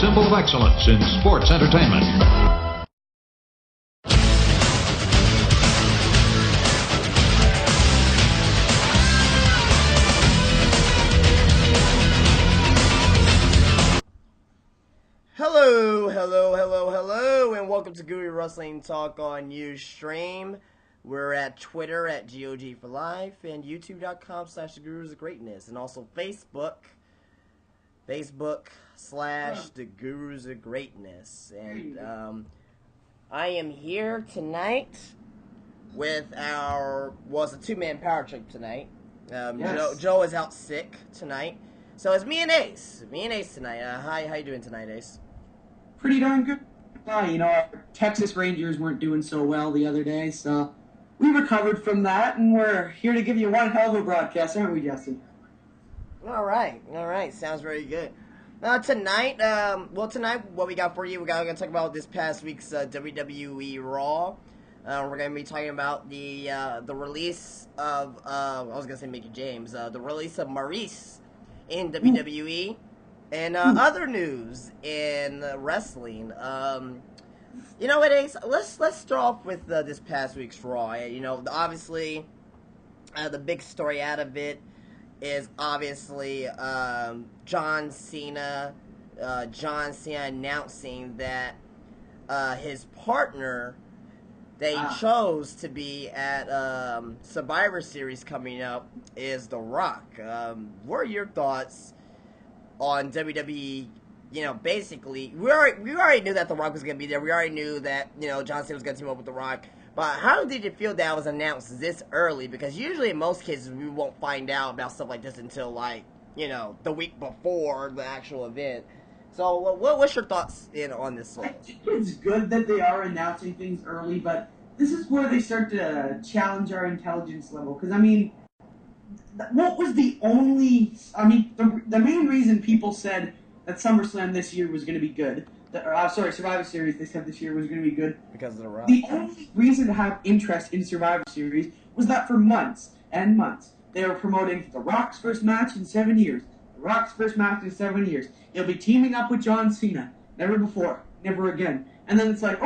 symbol of excellence in sports entertainment. Hello, and welcome to Guru Wrestling Talk on Ustream. We're at Twitter at GOG for Life and YouTube.com/The Gurus of Greatness, and also Facebook/The Gurus of Greatness. And I am here tonight with it's a two-man power trip tonight. Yes. Joe is out sick tonight, so it's me and Ace. Tonight. How you doing tonight, Ace? Pretty darn good. Our Texas Rangers weren't doing so well the other day, so we recovered from that, and we're here to give you one hell of a broadcast, aren't we, Justin? All right. Sounds very good. Tonight, what we got for you, we're going to talk about this past week's WWE Raw. We're going to be talking about the release of, I was going to say Mickey James, the release of Maryse in WWE. And other news in wrestling. You know what, Ace? Let's start off with this past week's Raw. Obviously, the big story out of it is obviously John Cena. John Cena announcing that his partner they chose to be at Survivor Series coming up is The Rock. What are your thoughts on WWE? Basically, we already knew that The Rock was going to be there. We already knew that, John Cena was going to team up with The Rock. But how did you feel that was announced this early? Because usually in most cases we won't find out about stuff like this until, the week before the actual event. So what's your thoughts on this one? I think it's good that they are announcing things early, but this is where they start to challenge our intelligence level. Because, what was the only... the main reason people said that SummerSlam this year was going to be good, Survivor Series they said this year was going to be good. Because of The Rock. The only reason to have interest in Survivor Series was that for months and months, they were promoting The Rock's first match in 7 years. The Rock's first match in 7 years. He'll be teaming up with John Cena. Never before. Never again. And then it's like,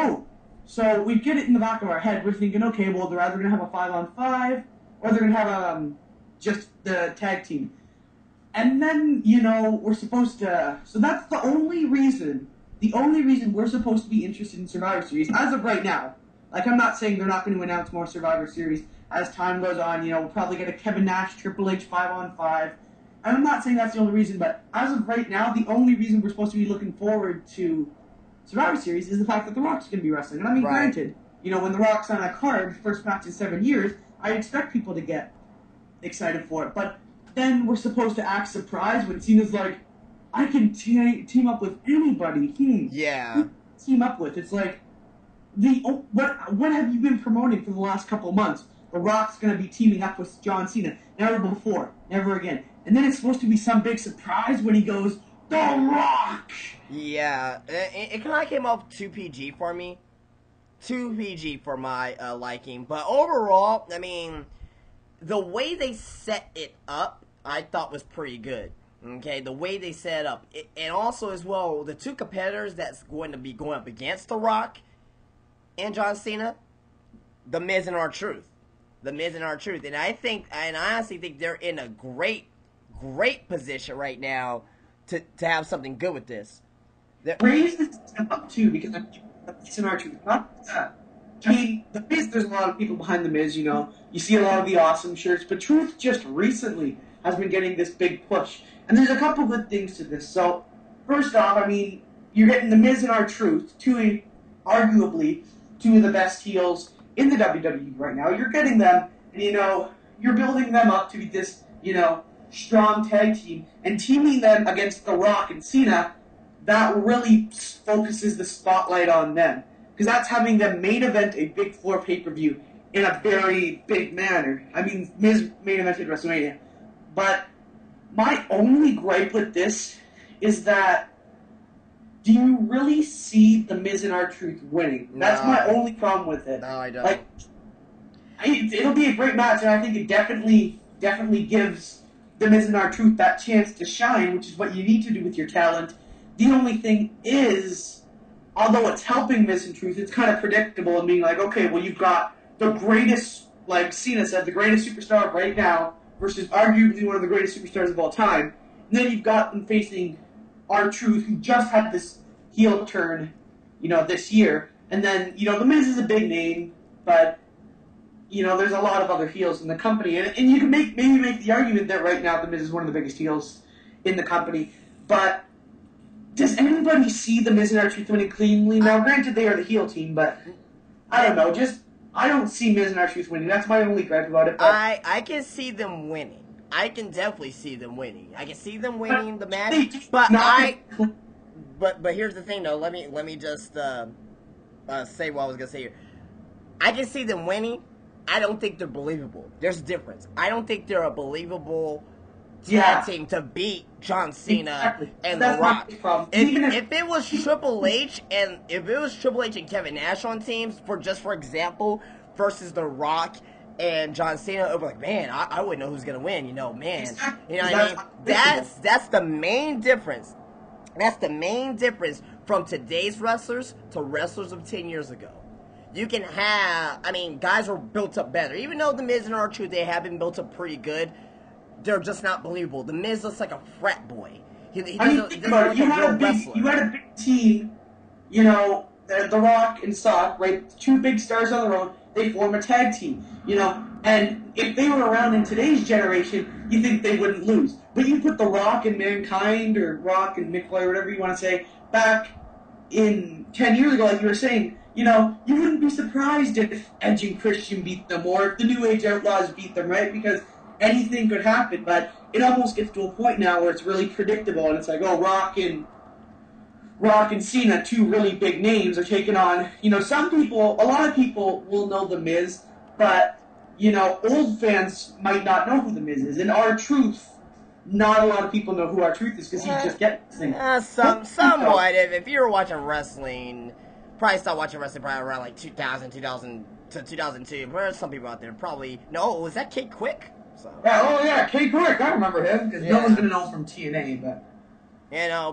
so we get it in the back of our head. We're thinking, okay, well, they're either going to have a 5-on-5, or they're going to have just the tag team. And then, we're supposed to... So that's the only reason we're supposed to be interested in Survivor Series, as of right now. I'm not saying they're not going to announce more Survivor Series as time goes on. We'll probably get a Kevin Nash, Triple H 5-on-5. And I'm not saying that's the only reason, but as of right now, the only reason we're supposed to be looking forward to Survivor Series is the fact that The Rock's going to be wrestling. And Granted, when The Rock's on a card, first match in 7 years, I expect people to get excited for it. But then we're supposed to act surprised when Cena's like, I can team up with anybody. Yeah. Team up with. It's like, what have you been promoting for the last couple of months? The Rock's going to be teaming up with John Cena. Never before. Never again. And then it's supposed to be some big surprise when he goes, The Rock! Yeah. It kind of came off too PG for me. Too PG for my liking. But overall, the way they set it up, I thought was pretty good. Okay, the way they set it up. And also, as well, the two competitors that's going to be going up against The Rock and John Cena, The Miz and R-Truth. And I honestly think they're in a great position right now to have something good with this. Raise the step up, too, because it's an R-Truth. Not that. The Miz, there's a lot of people behind The Miz, You see a lot of the awesome shirts, but Truth just recently has been getting this big push. And there's a couple good things to this. So, first off, you're getting The Miz and R-Truth, arguably two of the best heels in the WWE right now. You're getting them, and, you're building them up to be this, strong tag team. And teaming them against The Rock and Cena, that really focuses the spotlight on them. Because that's having them main event a big floor pay-per-view in a very big manner. Miz main evented WrestleMania. But my only gripe with this is that, do you really see The Miz and R-Truth winning? No. That's my only problem with it. No, I don't. It'll be a great match, and I think it definitely gives The Miz and R-Truth that chance to shine, which is what you need to do with your talent. The only thing is, although it's helping Miz and Truth, it's kind of predictable and being like, okay, well, you've got the greatest, like Cena said, the greatest superstar right now versus arguably one of the greatest superstars of all time. And then you've got them facing R-Truth, who just had this heel turn, this year. And then, The Miz is a big name, but, there's a lot of other heels in the company. And you can maybe make the argument that right now The Miz is one of the biggest heels in the company. But does anybody see The Miz and R-Truth winning cleanly? Now, granted, they are the heel team, but I don't know. I don't see Miz and R-Truth winning. That's my only gripe about it. But I can see them winning. I can definitely see them winning. I can see them winning the match, but here's the thing, though. Let me just say what I was gonna say here. I can see them winning. I don't think they're believable. There's a difference. I don't think they're a believable tag team to beat John Cena and The Rock. If it was Triple H and Kevin Nash on teams, for example, versus The Rock and John Cena, it was like, man, I wouldn't know who's gonna win. What I mean? That's the main difference. That's the main difference from today's wrestlers to wrestlers of 10 years ago. You can have, guys are built up better. Even though The Miz and R-Truth, they have been built up pretty good, they're just not believable. The Miz looks like a frat boy. He doesn't look like a real wrestler. You had a big team, The Rock and Sock, right? Two big stars on their own. They form a tag team, And if they were around in today's generation, you think they wouldn't lose. But you put The Rock and Mankind, or Rock and Mick Foley, whatever you want to say, back in 10 years ago, like you were saying, you wouldn't be surprised if Edge and Christian beat them, or if the New Age Outlaws beat them, right? Because anything could happen, but it almost gets to a point now where it's really predictable, and it's like, oh, Rock and Cena, two really big names, are taking on, a lot of people will know The Miz, but, old fans might not know who The Miz is, and R-Truth, not a lot of people know who R-Truth is, because he just gets things. Somewhat. If you were watching wrestling, probably stopped watching wrestling probably around like 2000 to 2002. There's some people out there probably, no, was that Kate Quick? So. Yeah, Kate Quick, I remember him, because no one's going to know him from TNA, but...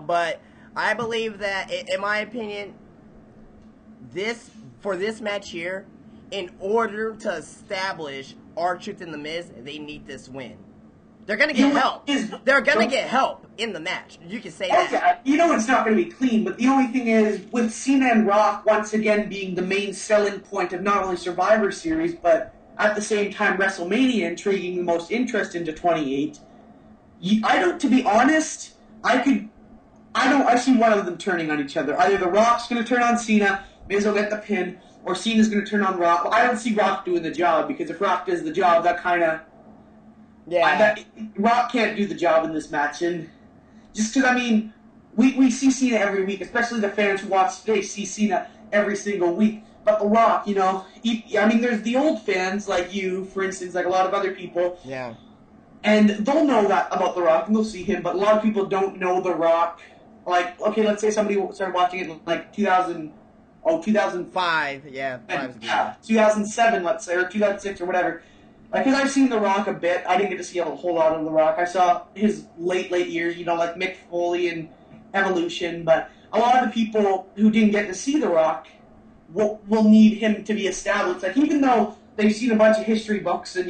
But I believe that, in my opinion, for this match here, in order to establish R-Truth and The Miz, they need this win. They're going to get help. They're going to get help in the match. You can say that. It's not going to be clean, but the only thing is, with Cena and Rock once again being the main selling point of not only Survivor Series, but at the same time WrestleMania intriguing the most interest into 28, to be honest, I see one of them turning on each other. Either The Rock's going to turn on Cena, Miz will get the pin, or Cena's going to turn on Rock. Well, I don't see Rock doing the job, because if Rock does the job, that kind of... Rock can't do the job in this match, and just because, we see Cena every week, especially the fans who watch today see Cena every single week. But The Rock, there's the old fans, like you, for instance, like a lot of other people. Yeah. And they'll know that about The Rock, and they'll see him, but a lot of people don't know The Rock. Like, okay, let's say somebody started watching it in, like, 2005. Yeah, 2007, let's say, or 2006, or whatever. Because I've seen The Rock a bit. I didn't get to see a whole lot of The Rock. I saw his late years, like Mick Foley and Evolution. But a lot of the people who didn't get to see The Rock will need him to be established. Like, even though they've seen a bunch of history books and,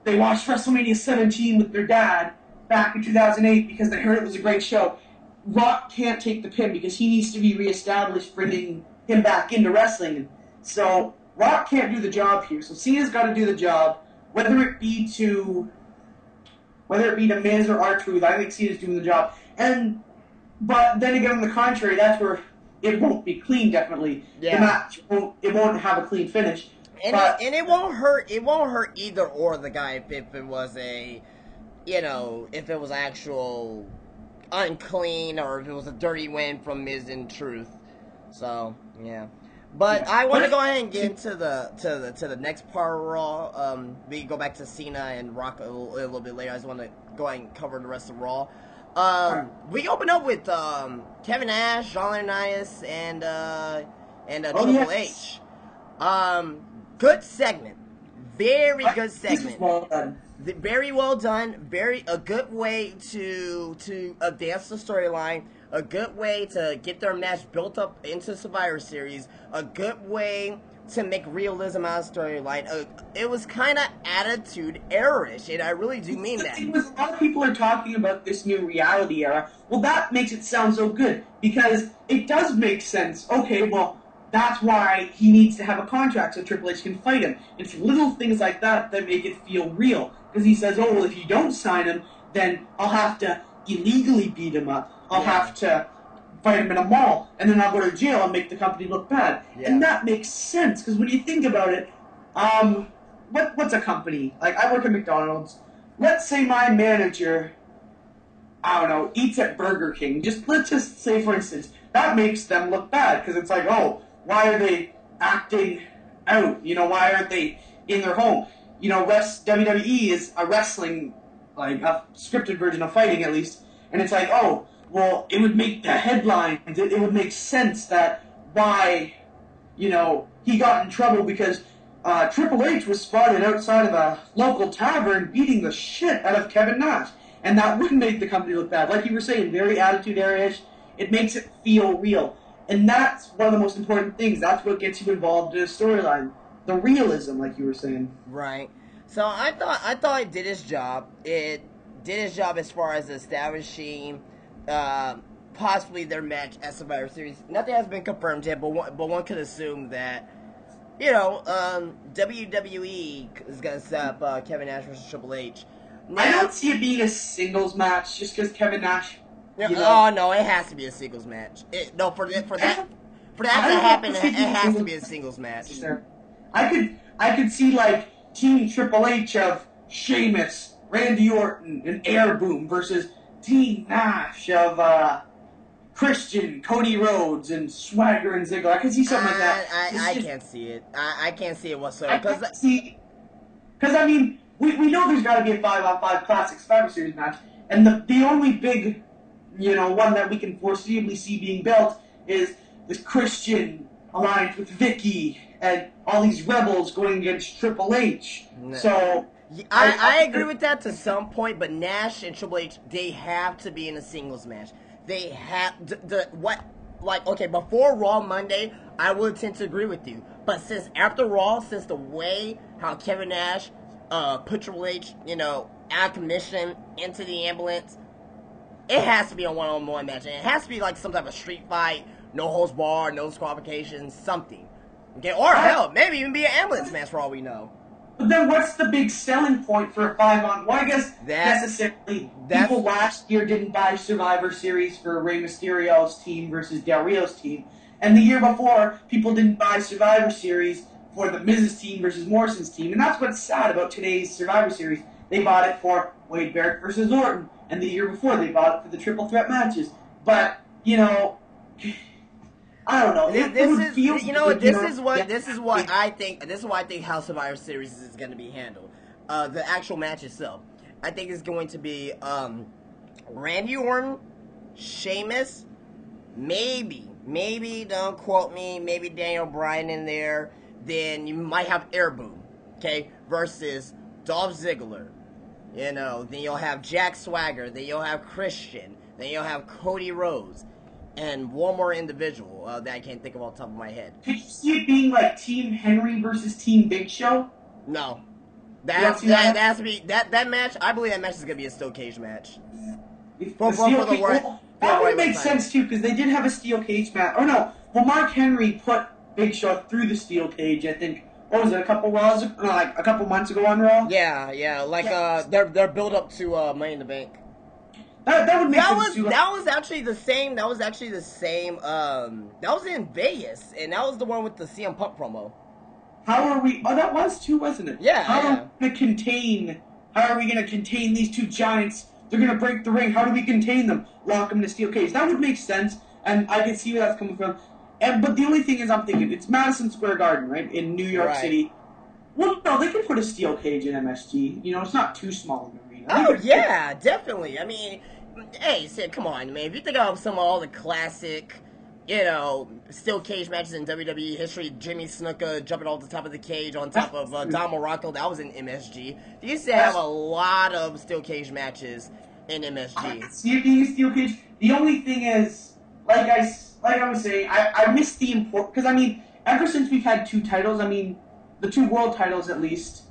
they watched WrestleMania 17 with their dad back in 2008 because they heard it was a great show, Rock can't take the pin because he needs to be reestablished, bringing him back into wrestling. So Rock can't do the job here. So Cena's got to do the job. Whether it be to Miz or R-Truth, I think Cena's doing the job. But then again, on the contrary, that's where it won't be clean. Definitely, the match won't have a clean finish. And it won't hurt. It won't hurt either or the guy if it was if it was actual unclean or if it was a dirty win from Miz and Truth. So yeah. But I want to go ahead and get into the next part of Raw. We can go back to Cena and Rock a little bit later. I just want to go ahead and cover the rest of Raw. We open up with Kevin Nash, John Laurinaitis, and Triple H. Good segment, very good segment. Well done. Very well done. Very a good way to advance the storyline. A good way to get their match built up into Survivor Series. A good way to make realism out of storyline. It was kind of attitude error-ish, and I really do mean that. A lot of people are talking about this new reality era. Well, that makes it sound so good because it does make sense. Okay, well, that's why he needs to have a contract so Triple H can fight him. It's little things like that that make it feel real. Because he says, oh, well, if you don't sign him, then I'll have to illegally beat him up. I'll have to fight him in a mall, and then I'll go to jail and make the company look bad. Yeah. And that makes sense, because when you think about it, what's a company? Like, I work at McDonald's. Let's say my manager, I don't know, eats at Burger King. Let's just say, for instance, that makes them look bad, because it's like, oh, why are they acting out? You know, why aren't they in their home? You know, WWE is a wrestling, like, a scripted version of fighting, at least. And it's like, oh, well, it would make the headlines. It would make sense that why, you know, he got in trouble because Triple H was spotted outside of a local tavern beating the shit out of Kevin Nash. And that would make the company look bad. Like you were saying, very attitude era-ish. It makes it feel real. And that's one of the most important things. That's what gets you involved in a storyline. The realism, like you were saying. Right. So I thought it did its job. It did its job as far as establishing possibly their match at Survivor Series. Nothing has been confirmed yet, but one could assume that, you know, WWE is going to set up Kevin Nash versus Triple H. Now, I don't see it being a singles match just because Kevin Nash. Oh no, it has to be a singles match. For that to happen, it has to be a singles match. I could see like Team Triple H of Sheamus, Randy Orton, and Air Boom versus Team Nash of Christian, Cody Rhodes, and Swagger and Ziggler. I could see something like that. I can't see it. I can't see it whatsoever. Because I mean, we know there's got to be a 5-on-5 Classic Survivor Series match, and the only big, you know, one that we can foreseeably see being built is this Christian alliance with Vicky and all these rebels going against Triple H. No. So I agree with that to some point, but Nash and Triple H, they have to be in a singles match. They have okay, before Raw Monday, I would tend to agree with you. But since after Raw, since the way how Kevin Nash put Triple H, you know, out of commission into the ambulance, it has to be a one-on-one match. And it has to be like some type of street fight, no holds barred, no disqualifications, something. Okay, or hell, maybe even be an ambulance match for all we know. But then what's the big selling point for a 5-on? Well, I guess necessarily people last year didn't buy Survivor Series for Rey Mysterio's team versus Del Rio's team. And the year before, people didn't buy Survivor Series for the Miz's team versus Morrison's team. And that's what's sad about today's Survivor Series. They bought it for Wade Barrett versus Orton. And the year before, they bought it for the triple threat matches. But, you know, I don't know. This is what I think how Survivor Series is going to be handled. The actual match itself, I think is going to be Randy Orton, Sheamus, maybe don't quote me, maybe Daniel Bryan in there. Then you might have Air Boom, okay, versus Dolph Ziggler. You know, then you'll have Jack Swagger. Then you'll have Christian. Then you'll have Cody Rhodes. And one more individual that I can't think of off the top of my head. Could you see it being like Team Henry versus Team Big Show? No. That has to be that match. I believe that match is going to be a steel cage match. That would make sense too, because they did have a steel cage match. Oh no, well Mark Henry put Big Show through the steel cage. I think. What was it? A couple months ago on Raw. Yeah. Like their build up to Money in the Bank. That would make sense too. That was actually the same. That was in Vegas, and that was the one with the CM Punk promo. How are we? Oh, that was too, wasn't it? Yeah. How are we going to contain these two giants? They're going to break the ring. How do we contain them? Lock them in a steel cage. That would make sense, and I can see where that's coming from. But the only thing is, I'm thinking it's Madison Square Garden, right, in New York City. Well, no, they can put a steel cage in MSG. You know, it's not too small of an arena. Oh yeah, definitely. I mean, hey, come on, man. If you think of all the classic steel cage matches in WWE history. Jimmy Snuka jumping off the top of the cage on top of Don Morocco. That was in MSG. They used to have a lot of steel cage matches in MSG. See it being a steel cage. The only thing is, like I was saying, I miss the import because ever since we've had 2 titles, the 2 world titles at least.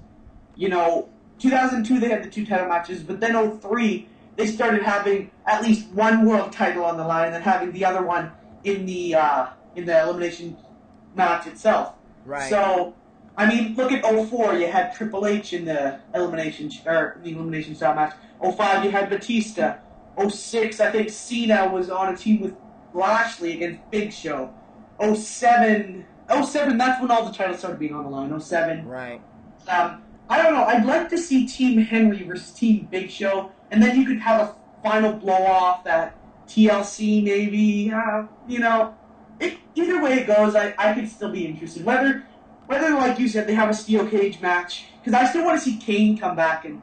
2002 they had the 2 title matches, but then 03 they started having at least 1 world title on the line, and then having the other one in the elimination match itself. Right. So, look at 04, you had Triple H in the elimination style match. 05, you had Batista. 06, I think Cena was on a team with Lashley against Big Show. 07, that's when all the titles started being on the line. 07. Right. I don't know. I'd like to see Team Henry versus Team Big Show, and then you could have a final blow-off at TLC, maybe. Either way it goes, I could still be interested. Whether, like you said, they have a steel cage match, because I still want to see Kane come back and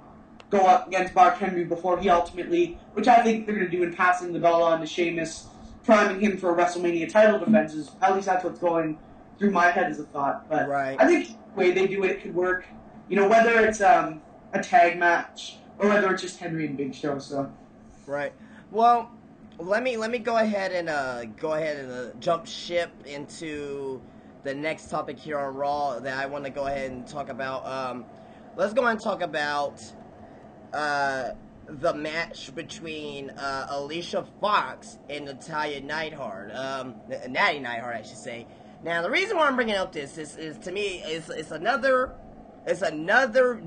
go up against Mark Henry before he ultimately, which I think they're going to do in passing the ball on to Sheamus, priming him for WrestleMania title defenses. At least that's what's going through my head as a thought. But right. I think the way they do it could work. Whether it's a tag match or whether it's just Henry and Big Show. So, right. Well, let me go ahead and jump ship into the next topic here on Raw that I want to go ahead and talk about. Let's go and talk about the match between Alicia Fox and Natalya Neidhart. Natty Neidhart, I should say. Now, the reason why I'm bringing up this is to me, it's another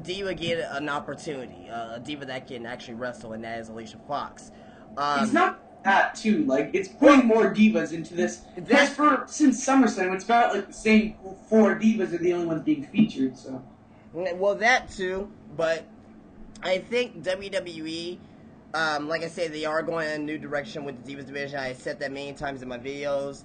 diva get an opportunity. A diva that can actually wrestle, and that is Alicia Fox. It's not that, too. It's putting more divas into this. Since SummerSlam, it's about the same 4 divas are the only ones being featured, so. Well, that, too, but I think WWE, like I said, they are going in a new direction with the Divas division. I said that many times in my videos.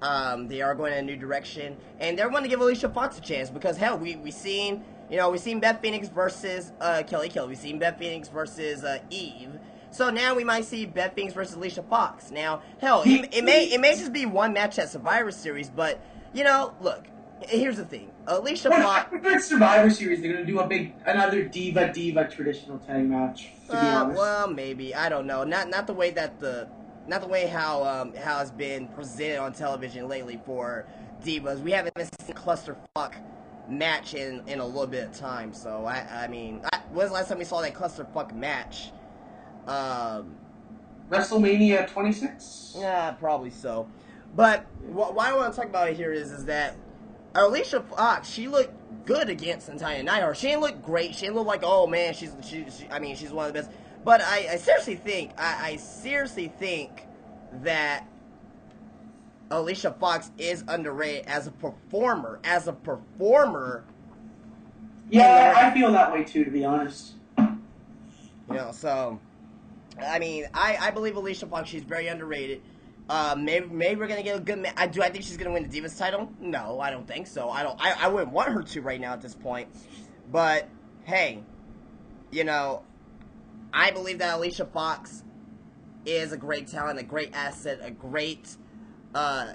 They are going in a new direction, and they're going to give Alicia Fox a chance because hell, we seen Beth Phoenix versus Kelly Kelly. We've seen Beth Phoenix versus Eve. So now we might see Beth Phoenix versus Alicia Fox. Now, hell, it may just be one match at Survivor Series, but look, here's the thing: Alicia Fox. For Survivor Series, they're going to do another diva traditional tag match. To be honest, well, maybe I don't know. Not the way how it's been presented on television lately for divas. We haven't seen a clusterfuck match in a little bit of time. So when was the last time we saw that clusterfuck match? WrestleMania 26? Yeah, probably so. But why I want to talk about it here is that Alicia Fox, she looked good against Natalya Neidhart. She didn't look great. She didn't look like, oh man, she's one of the best. But I seriously think that Alicia Fox is underrated as a performer. Yeah, I feel that way too, to be honest. So I believe Alicia Fox, she's very underrated. Maybe we're gonna get a good match. Do I think she's gonna win the Divas title? No, I don't think so. I wouldn't want her to right now at this point. But hey, I believe that Alicia Fox is a great talent, a great asset, a great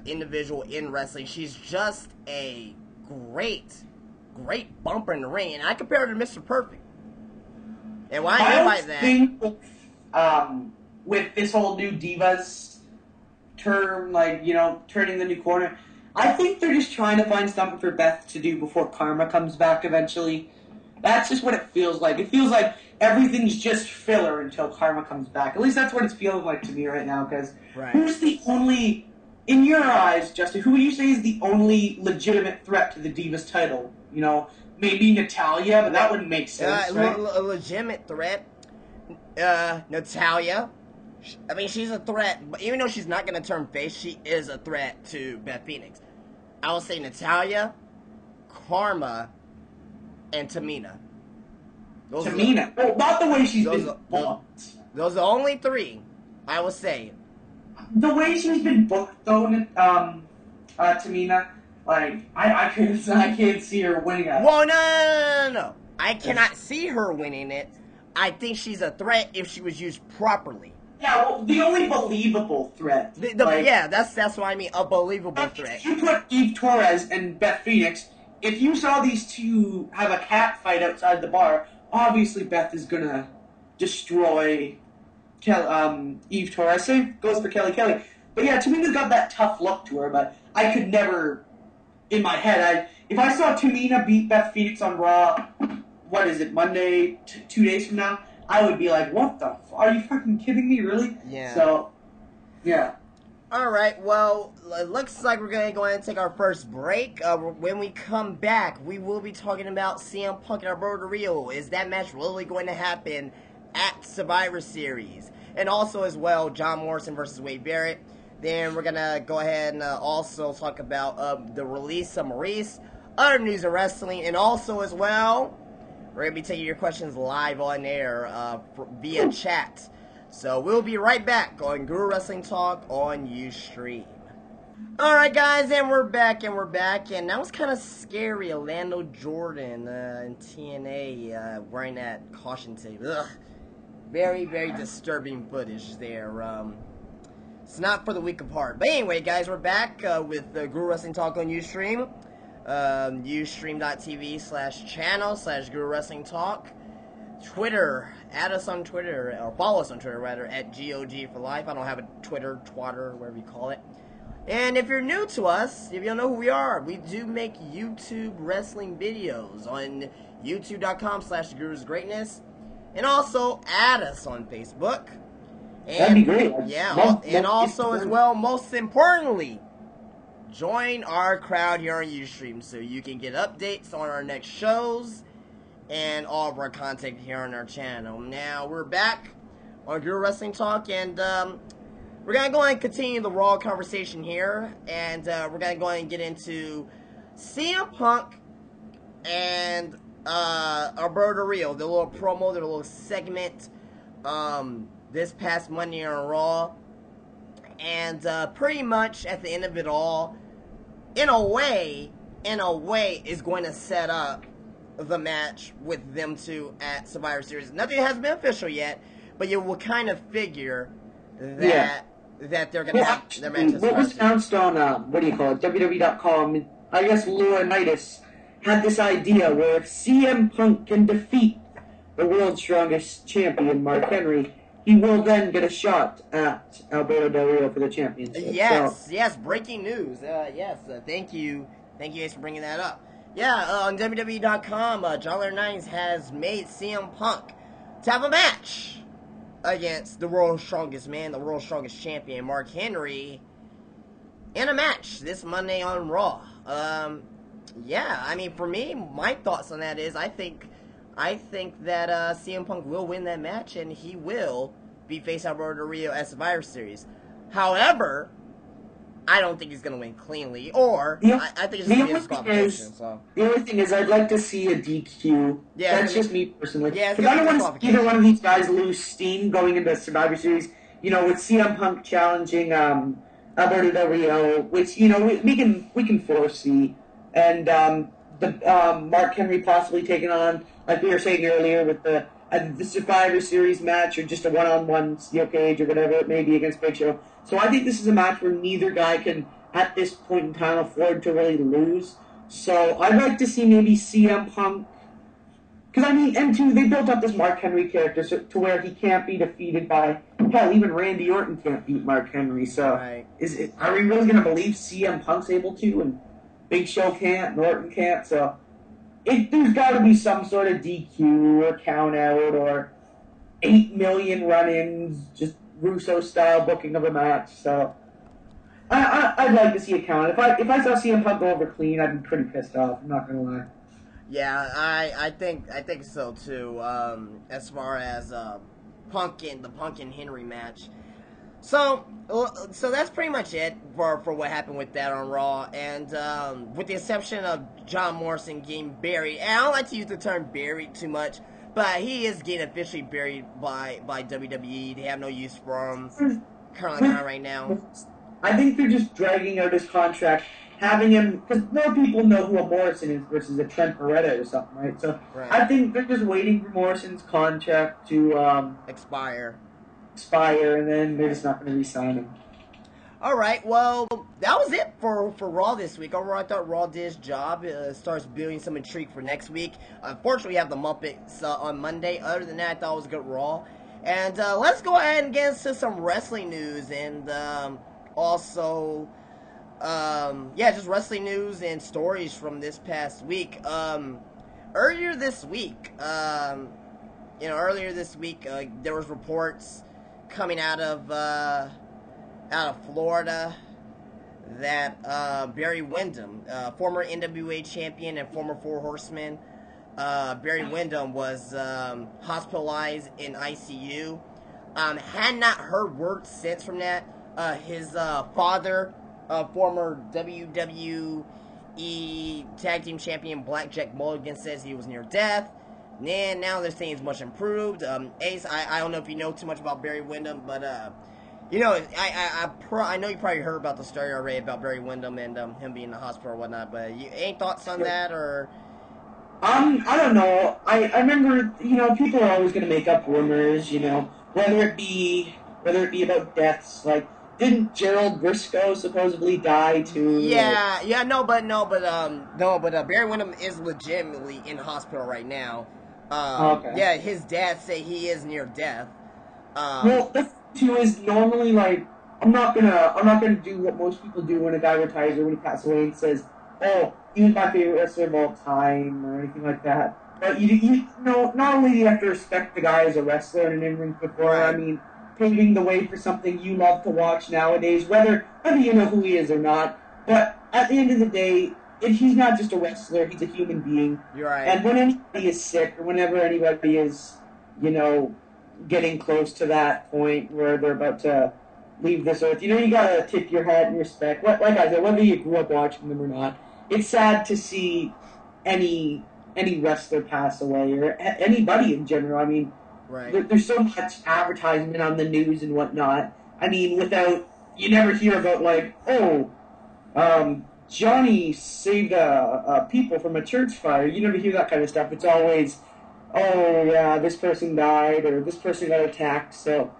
individual in wrestling. She's just a great bumper in the ring, and I compare her to Mr. Perfect. And what I mean by that, with this whole new divas term, turning the new corner, I think they're just trying to find something for Beth to do before Karma comes back eventually. That's just what it feels like. It feels like everything's just filler until Karma comes back. At least that's what it's feeling like to me right now, because who's the only, in your eyes, Justin, who would you say is the only legitimate threat to the Divas title? Maybe Natalya, but that wouldn't make sense, right? A legitimate threat? Natalya. She's a threat, but even though she's not going to turn face, she is a threat to Beth Phoenix. I would say Natalya, Karma, and Tamina. Tamina? Well, not the way she's been booked. Those are the only 3, I would say. The way she's been booked, though, Tamina, I can't see her winning it. Well, no. I cannot see her winning it. I think she's a threat if she was used properly. Yeah, well, the only believable threat. Yeah, that's what I mean. A believable threat. If you put Eve Torres and Beth Phoenix, if you saw these two have a cat fight outside the bar, obviously Beth is gonna destroy Eve Torres. Same goes for Kelly. But yeah, Tamina's got that tough look to her, but I could never, in my head, if I saw Tamina beat Beth Phoenix on Raw, what is it, Monday, 2 days from now, I would be like, what the are you fucking kidding me, really? Yeah. So, yeah. Alright, well, it looks like we're going to go ahead and take our first break. When we come back, we will be talking about CM Punk and Alberto Rio. Is that match really going to happen at Survivor Series? And also, as well, John Morrison versus Wade Barrett. Then we're going to go ahead and also talk about the release of Maryse, other news of wrestling, and also, as well, we're going to be taking your questions live on air via chat. So we'll be right back on Guru Wrestling Talk on Ustream. Alright guys, and we're back, and that was kind of scary. Orlando Jordan in TNA wearing that caution tape. Ugh. Very, very disturbing footage there. It's not for the weak of heart. But anyway guys, we're back with Guru Wrestling Talk on Ustream. Ustream.tv/channel/Guru Wrestling Talk. Twitter, add us on Twitter, or follow us on Twitter rather, at GOG for life. I don't have a Twitter, Twatter, whatever you call it. And if you're new to us, if you don't know who we are, we do make YouTube wrestling videos on youtube.com/gurusgreatness. And also add us on Facebook. And, that'd be great. Yeah, and also as well, most importantly, join our crowd here on Ustream so you can get updates on our next shows and all of our content here on our channel. Now, we're back on Guru Wrestling Talk, and we're going to go and continue the Raw conversation here, and we're going to go and get into CM Punk and Alberto Rio, the little promo, the little segment this past Monday on Raw, and pretty much at the end of it all, in a way, is going to set up the match with them two at Survivor Series. Nothing has been official yet, but you will kind of figure that they're going to have their match. What was announced on WWE.com? I guess Laurinaitis had this idea where if CM Punk can defeat the world's strongest champion, Mark Henry, he will then get a shot at Alberto Del Rio for the championship. Yes, breaking news. Thank you guys for bringing that up. Yeah, on WWE.com, John Laurinaitis has made CM Punk to have a match against the world's strongest man, the world's strongest champion, Mark Henry, in a match this Monday on Raw. Yeah, I mean, for me, my thoughts on that is I think that CM Punk will win that match, and he will be face Alberto Rio at Survivor Series. However, I don't think he's going to win cleanly, or I think it's just going to be a disqualification. The only thing is I'd like to see a DQ. Yeah, that's just me personally. Yeah, because I don't want to see either one of these guys lose steam going into Survivor Series. You know, with CM Punk challenging Alberto Del Rio, which we can foresee, and Mark Henry possibly taking on, like we were saying earlier, with the Survivor Series match or just a one-on-one steel cage or whatever it may be against Big Show. So I think this is a match where neither guy can, at this point in time, afford to really lose. So I'd like to see maybe CM Punk, because I mean, M2, they built up this Mark Henry character to where he can't be defeated by, hell, even Randy Orton can't beat Mark Henry. So right. Are we really going to believe CM Punk's able to and Big Show can't and Orton can't? So there's got to be some sort of DQ or count out or 8 million run-ins, just Russo-style booking of a match. So I'd like to see a count. If I saw CM Punk go over clean, I'd be pretty pissed off. I'm not gonna lie. Yeah, I think so too. As far as the Punk and Henry match. So that's pretty much it for what happened with that on Raw, and with the exception of John Morrison getting buried. And I don't like to use the term buried too much, but he is getting officially buried by WWE. They have no use for him currently right now. I think they're just dragging out his contract, having him, because more people know who a Morrison is versus a Trent Beretta or something, right? So right. I think they're just waiting for Morrison's contract to expire. expire, and then they're just not going to re-sign him. All right, well, that was it for Raw this week. Overall, I thought Raw did his job. Starts building some intrigue for next week. Unfortunately, we have the Muppets on Monday. Other than that, I thought it was a good Raw. And let's go ahead and get into some wrestling news and also, just wrestling news and stories from this past week. Earlier this week, there was reports coming out of Florida that Barry Windham, former NWA champion and former Four Horseman, Barry Windham was hospitalized in ICU. Had not heard word since from that. His father, former WWE Tag Team Champion Blackjack Mulligan, says he was near death. And now they're saying he's much improved. Ace, I don't know if you know too much about Barry Windham, but I know you probably heard about the story already about Barry Windham and him being in the hospital or whatnot. But any thoughts on that or? I don't know. I remember, people are always going to make up rumors, whether it be about deaths. Like, didn't Gerald Briscoe supposedly die too? But Barry Windham is legitimately in the hospital right now. Okay. Yeah, his dad say he is near death. Well, the too is normally like I'm not gonna do what most people do when a guy retires or when he passes away and says, "Oh, he was my favorite wrestler of all time" or anything like that. But you know, not only do you have to respect the guy as a wrestler and an in-ring performer, I mean, paving the way for something you love to watch nowadays, whether you know who he is or not. But at the end of the day, he's not just a wrestler; he's a human being. You're right. And when anybody is sick, or whenever anybody is, getting close to that point where they're about to leave this earth, you gotta tip your hat in respect. Like I said, whether you grew up watching them or not, it's sad to see any wrestler pass away or anybody in general. I mean, there's so much advertisement on the news and whatnot. I mean, you never hear about like, Johnny saved people from a church fire. You never hear that kind of stuff. It's always, oh yeah, this person died or this person got attacked. So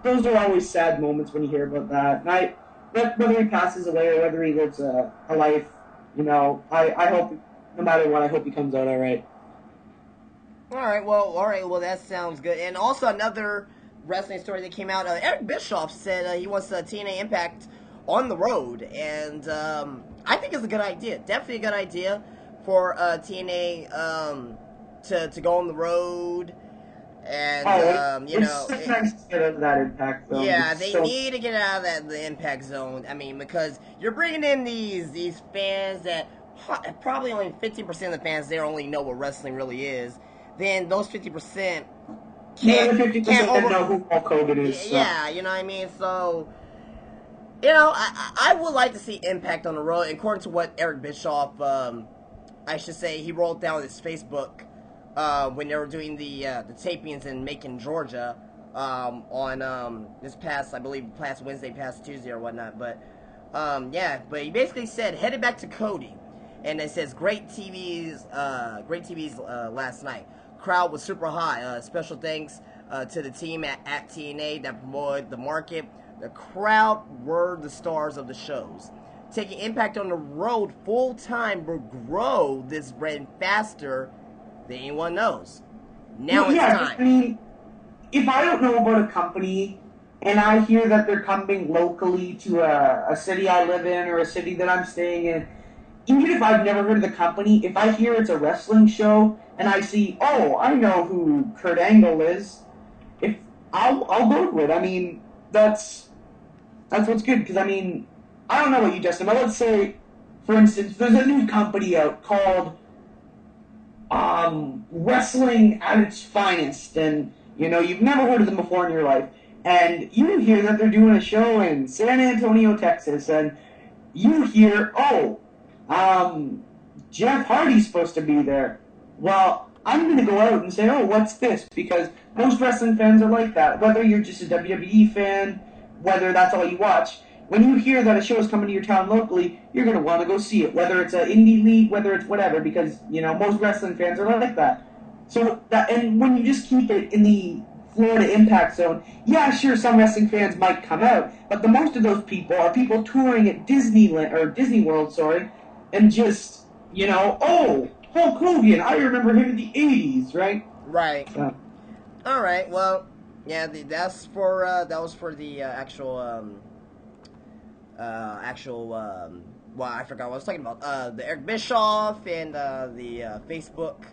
those are always sad moments when you hear about that. And whether he passes away or whether he lives a life, I hope, no matter what, I hope he comes out all right. All right, well, that sounds good. And also another wrestling story that came out, Eric Bischoff said he wants TNA Impact on the road, and I think it's a good idea. Definitely a good idea for TNA to go on the road, and it's nice to get out of that Impact zone. Yeah, they need to get out of the Impact zone. I mean, because you're bringing in these fans that probably only 15% of the fans there only know what wrestling really is. Then those 50% can't know who Hulk Hogan is. So. Yeah, you know what I mean? So, I would like to see Impact on the road. According to what Eric Bischoff, he wrote down his Facebook when they were doing the tapings in Macon, Georgia, on this past Wednesday, past Tuesday or whatnot. But but he basically said headed back to Cody, and it says great TVs last night. Crowd was super high. Special thanks to the team at TNA that promoted the market. The crowd were the stars of the shows. Taking Impact on the road full time will grow this brand faster than anyone knows. Now it's time. I mean, if I don't know about a company and I hear that they're coming locally to a city I live in or a city that I'm staying in, even if I've never heard of the company, if I hear it's a wrestling show and I see, I know who Kurt Angle is, I'll go to it. I mean, that's what's good, because I mean, I don't know what you just said, but let's say, for instance, there's a new company out called Wrestling at its Finest, and you've never heard of them before in your life, and you hear that they're doing a show in San Antonio, Texas, and you hear, Jeff Hardy's supposed to be there. Well, I'm going to go out and say, what's this? Because most wrestling fans are like that. Whether you're just a WWE fan, whether that's all you watch, when you hear that a show is coming to your town locally, you're going to want to go see it. Whether it's an indie league, whether it's whatever, because, most wrestling fans are like that. So, and when you just keep it in the Florida Impact Zone, yeah, sure, some wrestling fans might come out, but the most of those people are people touring at Disneyland or Disney World, sorry, and just, oh, Hulk Hogan, I remember him in the '80s, right? Right. All right. Well, yeah, that's for that was for the well, I forgot what I was talking about. The Eric Bischoff and the Facebook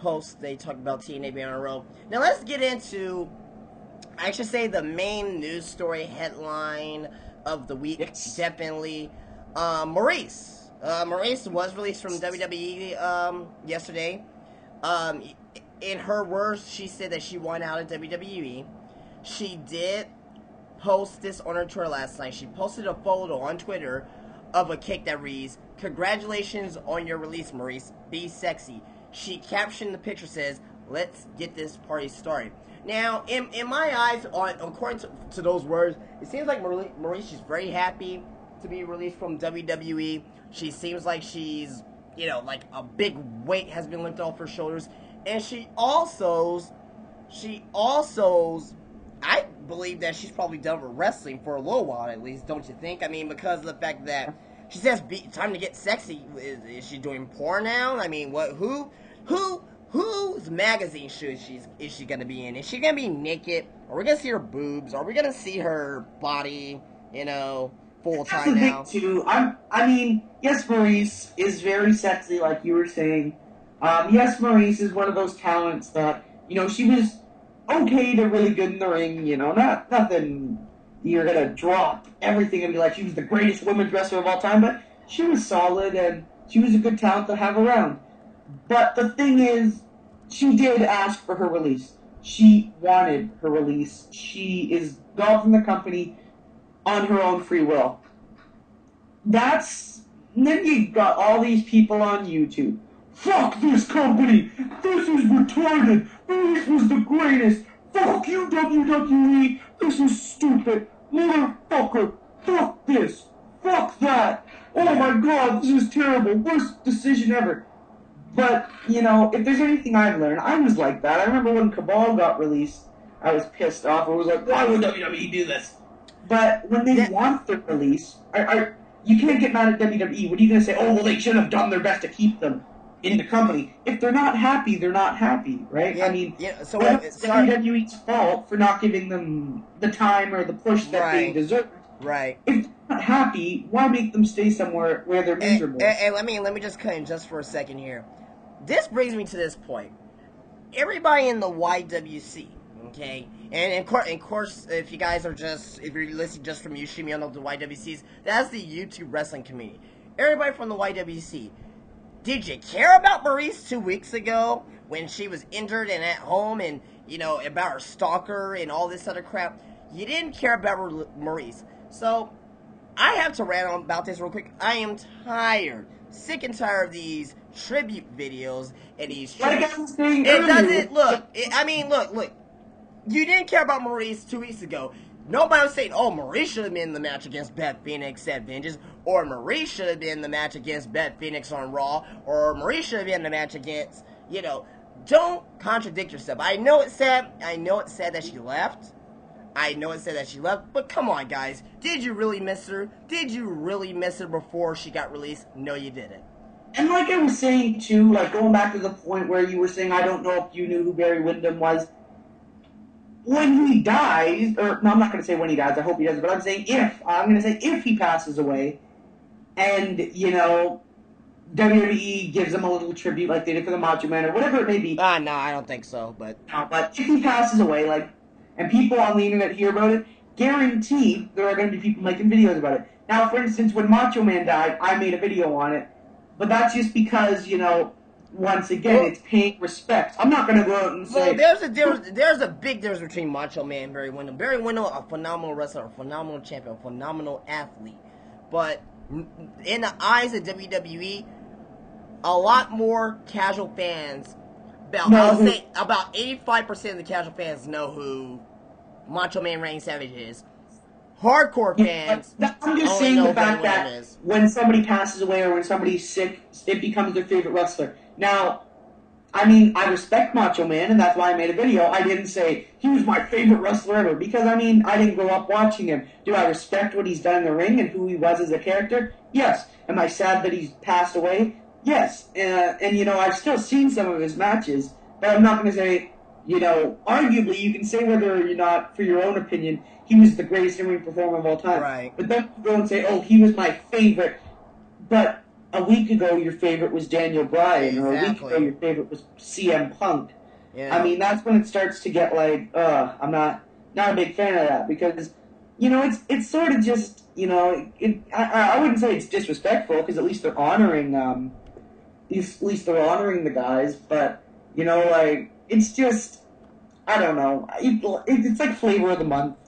post they talked about TNA being on a roll. Now let's get into, I should say, the main news story headline of the week. Yes. Definitely, Maryse. Maryse was released from WWE yesterday. In her words, she said that she won out of WWE. She did post this on her Twitter last night. She posted a photo on Twitter of a cake that reads, "Congratulations on your release, Maryse. Be sexy." She captioned the picture says, "Let's get this party started." Now, in my eyes, according to those words, it seems like Maryse, she's very happy to be released from WWE. She seems like she's, like a big weight has been lifted off her shoulders. And she also, I believe that she's probably done with wrestling for a little while at least, don't you think? I mean, because of the fact that she says, time to get sexy. Is she doing porn now? I mean, whose magazine is she gonna be in? Is she gonna be naked? Are we gonna see her boobs? Are we gonna see her body, full time now? That's the thing, too. I mean, yes, Maryse is very sexy, like you were saying. Yes, Maryse is one of those talents that, she was okay to really good in the ring, nothing you're going to drop everything and be like she was the greatest women's wrestler of all time, but she was solid and she was a good talent to have around. But the thing is, she did ask for her release. She wanted her release. She is gone from the company on her own free will. Then you got all these people on YouTube. Fuck this company! This is retarded! This was the greatest! Fuck you, WWE! This is stupid! Motherfucker! Fuck this! Fuck that! Oh my god, this is terrible! Worst decision ever! But, if there's anything I've learned, I was like that. I remember when Cabal got released, I was pissed off. I was like, why would WWE do this? But when they want their release, you can't get mad at WWE. What are you going to say? Oh, well, they should have done their best to keep them in the company. If they're not happy, they're not happy, right? Yeah, I mean, so it's WWE's fault for not giving them the time or the push that they deserve. Right. If they're not happy, why make them stay somewhere where they're miserable? And let me just cut in just for a second here. This brings me to this point. Everybody in the YWC, okay, and of course, if you guys are if you're listening just from YouTube, you don't know the YWCs, that's the YouTube wrestling community. Everybody from the YWC. Did you care about Maryse 2 weeks ago when she was injured and at home and, about her stalker and all this other crap? You didn't care about Maryse. So, I have to rant on about this real quick. I am sick and tired of these tribute videos and these tribute... Look. You didn't care about Maryse 2 weeks ago. Nobody was saying, oh, Maryse should have been in the match against Beth Phoenix at Vengeance, or Maryse should have been in the match against Beth Phoenix on Raw, or Maryse should have been in the match against, don't contradict yourself. I know it said that she left. But come on, guys. Did you really miss her? Did you really miss her before she got released? No, you didn't. And like I was saying, too, like going back to the point where you were saying, I don't know if you knew who Barry Windham was. When he dies, or no, I'm not going to say when he dies, I hope he doesn't, but I'm saying if he passes away, and, WWE gives him a little tribute like they did for the Macho Man, or whatever it may be. No, I don't think so, but... No, but if he passes away, and people on the internet hear about it, guaranteed there are going to be people making videos about it. Now, for instance, when Macho Man died, I made a video on it, but that's just because, once again, it's paying respect. I'm not going to go out and say... Well, there's a big difference between Macho Man and Barry Windham. Barry Windham, a phenomenal wrestler, a phenomenal champion, a phenomenal athlete. But in the eyes of WWE, a lot more casual fans, about 85% of the casual fans know who Macho Man Randy Savage is. Hardcore fans. I'm just saying the fact that when somebody passes away or when somebody's sick, it becomes their favorite wrestler. Now, I mean, I respect Macho Man, and that's why I made a video. I didn't say he was my favorite wrestler ever, because, I mean, I didn't grow up watching him. Do I respect what he's done in the ring and who he was as a character? Yes. Am I sad that he's passed away? Yes. And you know, I've still seen some of his matches, but I'm not going to say, you know, arguably, you can say whether or not, for your own opinion, he was the greatest in-ring performer of all time. Right. But then go and say, oh, he was my favorite, but a week ago your favorite was Daniel Bryan, or a week ago your favorite was CM Punk. Yeah. I mean, that's when it starts to get like, I'm not a big fan of that, because, you know, it's sort of just, you know, I wouldn't say it's disrespectful, because at least they're honoring, the guys, but, you know, like, it's just, I don't know, it's like flavor of the month.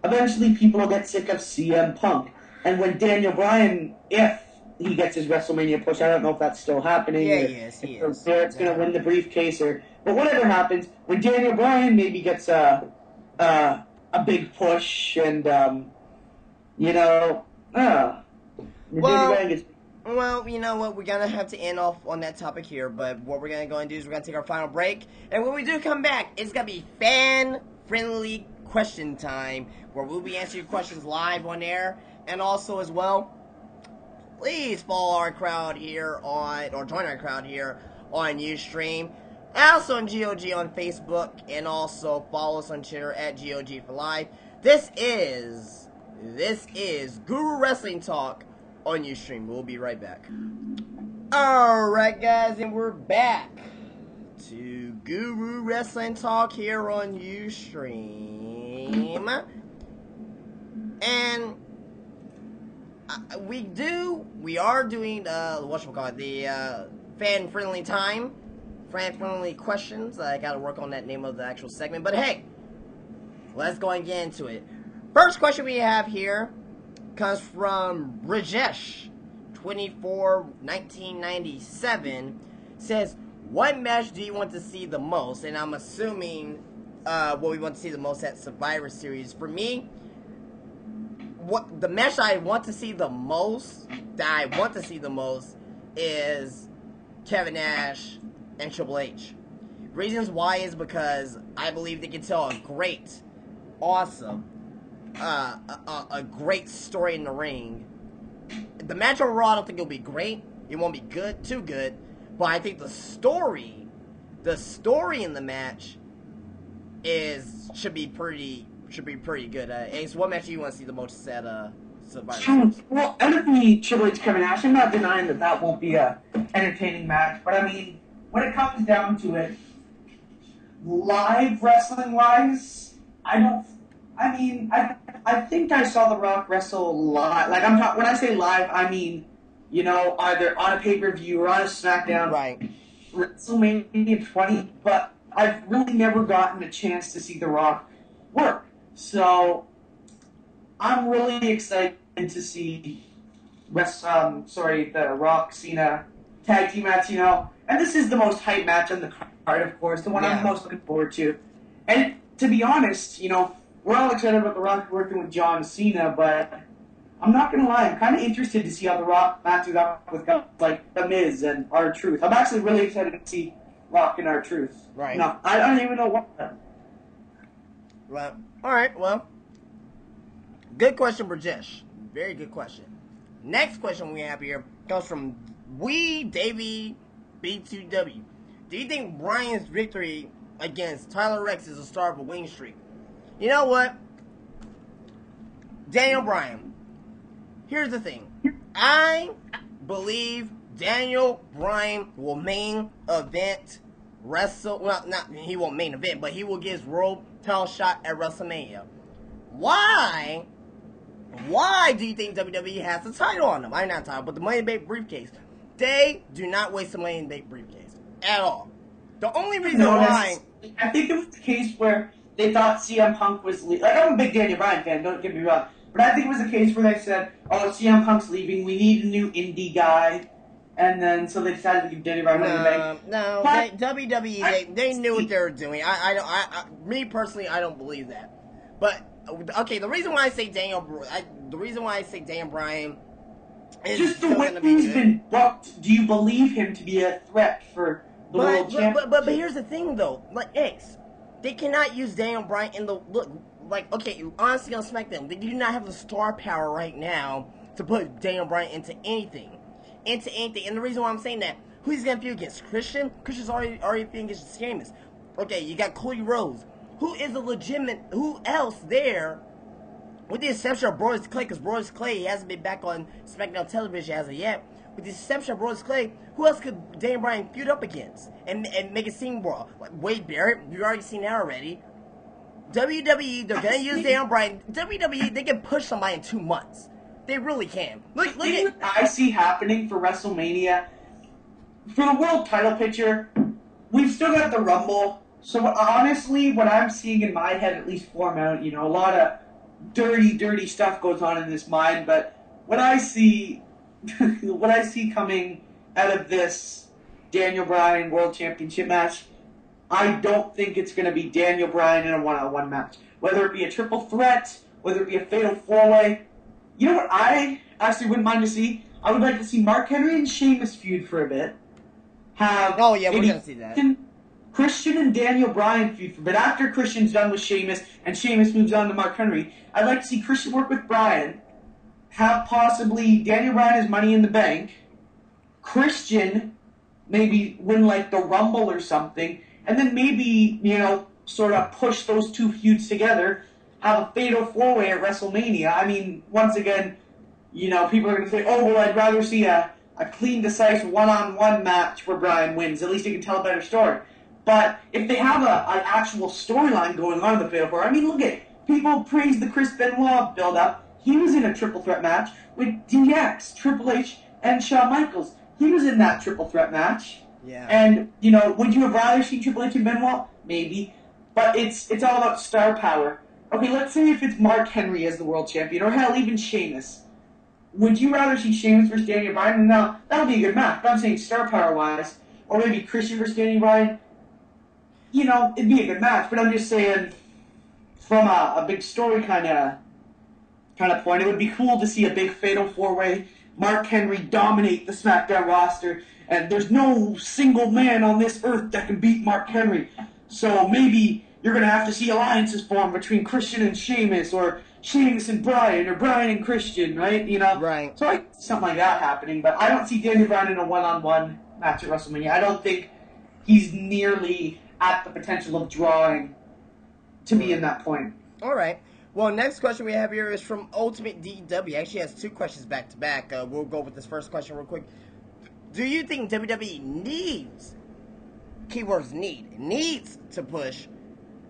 Eventually people will get sick of CM Punk, and when Daniel Bryan, if he gets his WrestleMania push, I don't know if that's still happening. Yeah, he is. Barrett's going to win the briefcase, but whatever happens, when Daniel Bryan maybe gets a big push, and you know, Well, you know what? We're gonna have to end off on that topic here, but what we're gonna go and do is we're gonna take our final break, and when we do come back, it's gonna be fan-friendly question time, where we'll be answering your questions live on air, and also as well, please follow our crowd here or join our crowd here on Ustream, and also on GOG on Facebook, and also follow us on Twitter at GOG for Life. This is Guru Wrestling Talk on Ustream. We'll be right back. Alright, guys, and we're back to Guru Wrestling Talk here on Ustream. And we are doing, the fan-friendly time, fan-friendly questions. I gotta work on that name of the actual segment, but hey, let's go and get into it. First question we have here comes from Rajesh, 1997, says, what match do you want to see the most? And I'm assuming what we want to see the most at Survivor Series. For me, what the match I want to see the most, is Kevin Nash and Triple H. Reasons why is because I believe they can tell a great, awesome, a great story in the ring. The match overall, I don't think it'll be great. It won't be too good, but I think the story in the match should be pretty good. Ace, what match do you want to see the most at Survivor Series? Well, out of the Triple H Kevin Nash, I'm not denying that won't be a entertaining match, but I mean, when it comes down to it, live wrestling wise, I think I saw The Rock wrestle live. Like, when I say live, I mean, you know, either on a pay-per-view or on a SmackDown. Right. WrestleMania 20, but I've really never gotten a chance to see The Rock work. So, I'm really excited to see the Rock Cena tag team match, you know. And this is the most hype match on the card, of course, the one I'm most looking forward to. And to be honest, you know, we're all excited about The Rock working with John Cena, but I'm not going to lie, I'm kind of interested to see how The Rock matches up with guys like The Miz and R-Truth. I'm actually really excited to see Rock and R-Truth. Right. No, I don't even know what. Well, alright, well. Good question, Brajesh. Very good question. Next question we have here comes from Davey B2W. Do you think Bryan's victory against Tyler Rex is the start of a winning streak? You know what? Daniel Bryan. Here's the thing. I believe Daniel Bryan will main event he won't main event, but he will get his world title shot at WrestleMania. Why do you think WWE has the title on them? I'm not title, but the Money in the Bank briefcase. They do not waste the Money in the Bank briefcase at all. The only reason why... I think it was the case where they thought CM Punk was leaving. Like, I'm a big Daniel Bryan fan, don't get me wrong. But I think it was a case where they said, oh, CM Punk's leaving, we need a new indie guy. And then, so they decided to give Daniel Bryan Money in the Bank. No, WWE, they knew what they were doing. Me personally, I don't believe that. But, okay, the reason why I say Daniel Bryan is just the way he's been booked. Do you believe him to be a threat for the world championship. But here's the thing though, like X, they cannot use Daniel Bryan in the look. Like, okay, honestly on SmackDown, they do not have the star power right now to put Daniel Bryan into anything. And the reason why I'm saying that, who's he gonna feud against? Christian? Christian's already feuding against Sheamus. Okay, you got Cody Rhodes. Who is a legitimate, who else there, with the exception of Brodus Clay, because Brodus Clay hasn't been back on SmackDown television as of yet. With the exception of Brodus Clay, who else could Daniel Bryan feud up against and make it seem more? Like Wade Barrett, we've already seen that already. WWE, they're gonna use Daniel Bryan. WWE, they can push somebody in 2 months. They really can. Look at what I see happening for WrestleMania. For the world title picture, we've still got the Rumble. So honestly, what I'm seeing in my head, at least form out, a lot of dirty stuff goes on in this mind. But what I see, coming out of this Daniel Bryan World Championship match, I don't think it's going to be Daniel Bryan in a one-on-one match. Whether it be a triple threat, whether it be a fatal four-way. You know what I actually wouldn't mind to see? I would like to see Mark Henry and Sheamus feud for a bit. Oh yeah, we're going to see that. Christian and Daniel Bryan feud for a bit. After Christian's done with Sheamus and Sheamus moves on to Mark Henry, I'd like to see Christian work with Bryan. Have possibly Daniel Bryan as Money in the Bank. Christian maybe win like the Rumble or something. And then maybe, sort of push those two feuds together. Have a fatal four-way at WrestleMania. I mean, once again, people are going to say, oh, well, I'd rather see a clean, decisive one-on-one match where Bryan wins. At least he can tell a better story. But if they have an actual storyline going on in the fatal four, I mean, look at people praise the Chris Benoit build-up. He was in a triple threat match with DX, Triple H, and Shawn Michaels. He was in that triple threat match. Yeah. And, would you have rather seen Triple H and Benoit? Maybe. But it's all about star power. Okay, let's say if it's Mark Henry as the world champion, or hell, even Sheamus. Would you rather see Sheamus versus Daniel Bryan? Now, that'll be a good match, but I'm saying star power-wise. Or maybe Christian versus Daniel Bryan. It'd be a good match, but I'm just saying, from a big story kind of point, it would be cool to see a big fatal four-way, Mark Henry dominate the SmackDown roster, and there's no single man on this earth that can beat Mark Henry. So maybe you're going to have to see alliances form between Christian and Sheamus, or Sheamus and Bryan, or Bryan and Christian, right? Right. So something like that happening, but I don't see Daniel Bryan in a one-on-one match at WrestleMania. I don't think he's nearly at the potential of drawing to be in that point. All right. Well, next question we have here is from Ultimate DW. Actually, has 2 questions back to back. We'll go with this first question real quick. Do you think WWE needs, keywords needs to push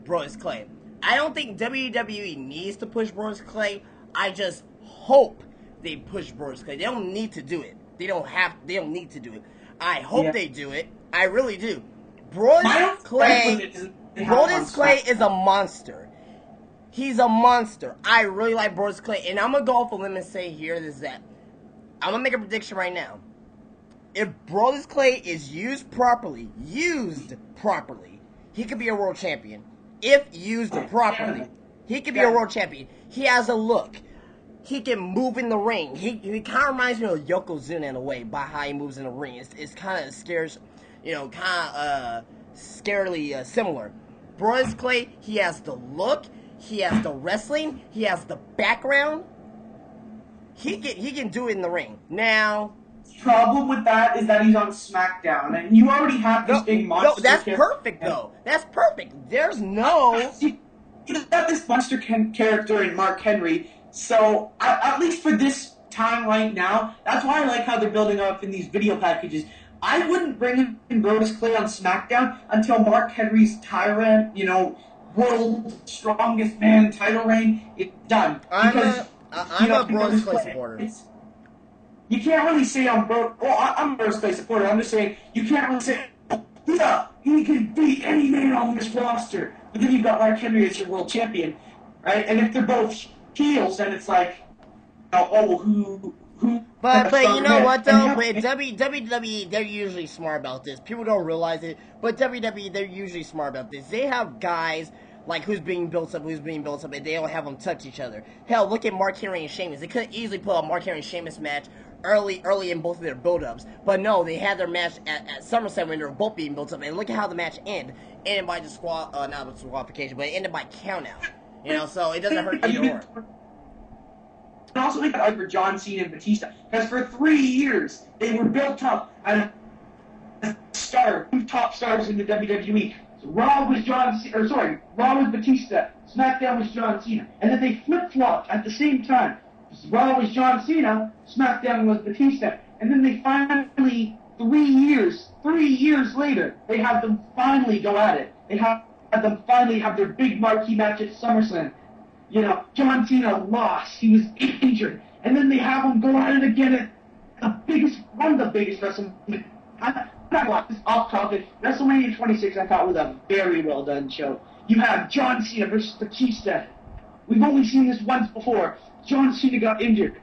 Brodus Clay? I don't think WWE needs to push Brodus Clay. I just hope they push Brodus Clay. They don't need to do it. They don't need to do it. I hope they do it. I really do. Brodus Clay is a monster. He's a monster. I really like Brodus Clay. And I'm going to go off a limb and say here is that. I'm going to make a prediction right now. If Brodus Clay is used properly, he could be a world champion. If used properly, he could be a world champion. He has a look. He can move in the ring. He kind of reminds me of Yokozuna in a way by how he moves in the ring. It's kind of scarily similar. Brodus Clay, he has the look. He has the wrestling. He has the background. He can do it in the ring. Now, the problem with that is that he's on SmackDown, and you already have this big monster. No, that's perfect though. That's perfect. There's no. You got this monster character in Mark Henry, so at least for this time right now, that's why I like how they're building up in these video packages. I wouldn't bring in Brodus Clay on SmackDown until Mark Henry's Tyrant, world strongest man title reign is done. I'm a Brodus Clay supporter. You can't really say I'm a Brodus Clay supporter. I'm just saying you can't really say, yeah, he can beat any man on this roster. But then you've got Mark Henry as your world champion, right? And if they're both heels, then it's like, who? But you know what though? But WWE, they're usually smart about this. People don't realize it, but WWE, they're usually smart about this. They have guys like who's being built up, and they don't have them touch each other. Hell, look at Mark Henry and Sheamus. They could easily put a Mark Henry and Sheamus match early in both of their build-ups. But no, they had their match at SummerSlam when they were both being built up. And look at how the match ended. Ended by not disqualification, but it ended by countout. You know, so it doesn't hurt either or. And also make it for John Cena and Batista, because for 3 years they were built up as two top stars in the WWE. So Raw was Raw was Batista, SmackDown was John Cena, and then they flip-flopped at the same time. Raw was John Cena, SmackDown was Batista, and then they finally 3 years later, they had them finally go at it. They had them finally have their big marquee match at SummerSlam. You know, John Cena lost. He was injured. And then they have him go at it again at one of the biggest WrestleMania. This off topic. WrestleMania 26, I thought, was a very well done show. You have John Cena versus Batista. We've only seen this once before. John Cena got injured.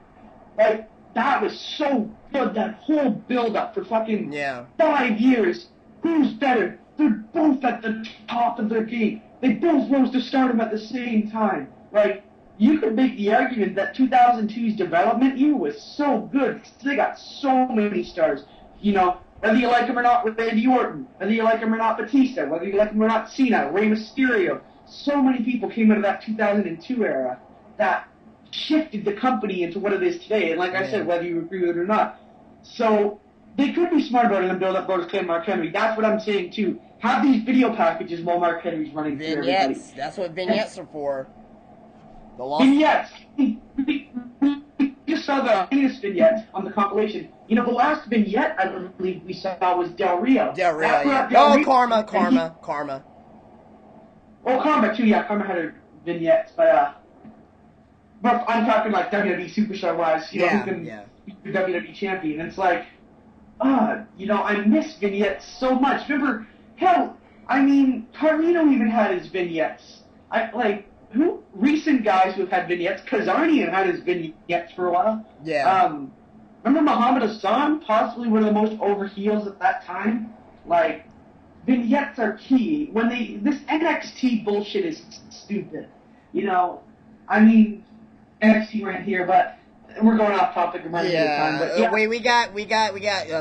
Like, that was so good. That whole build-up for fucking 5 years. Who's better? They're both at the top of their game. They both rose to stardom at the same time. Like, you could make the argument that 2002's development year was so good. They got so many stars. You know, whether you like him or not with Randy Orton, whether you like him or not Batista, whether you like him or not Cena, Rey Mysterio. So many people came out of that 2002 era that shifted the company into what it is today. And like I said, whether you agree with it or not. So they could be smart about it and build up Brodus Clay and Mark Henry. That's what I'm saying, too. Have these video packages while Mark Henry's running through everybody. Vignettes. That's what vignettes are for. Vignettes. We just saw the latest vignette on the compilation. You know, the last vignette I believe we saw was Del Rio. Del Rio, yeah. Karma. Oh, Karma, too, yeah. Karma had a vignette. But I'm talking like WWE Superstar-wise. You know, who can be the WWE champion. And it's like, you know, I miss vignettes so much. Remember, hell, I mean, Carlino even had his vignettes. Recent guys who have had vignettes, Kazarian had his vignettes for a while. Yeah. Remember Muhammad Hassan, possibly one of the most over heels at that time? Like, vignettes are key. This NXT bullshit is stupid. You know, I mean, NXT right here, but we're going off topic and running out of time. But yeah. Wait, we got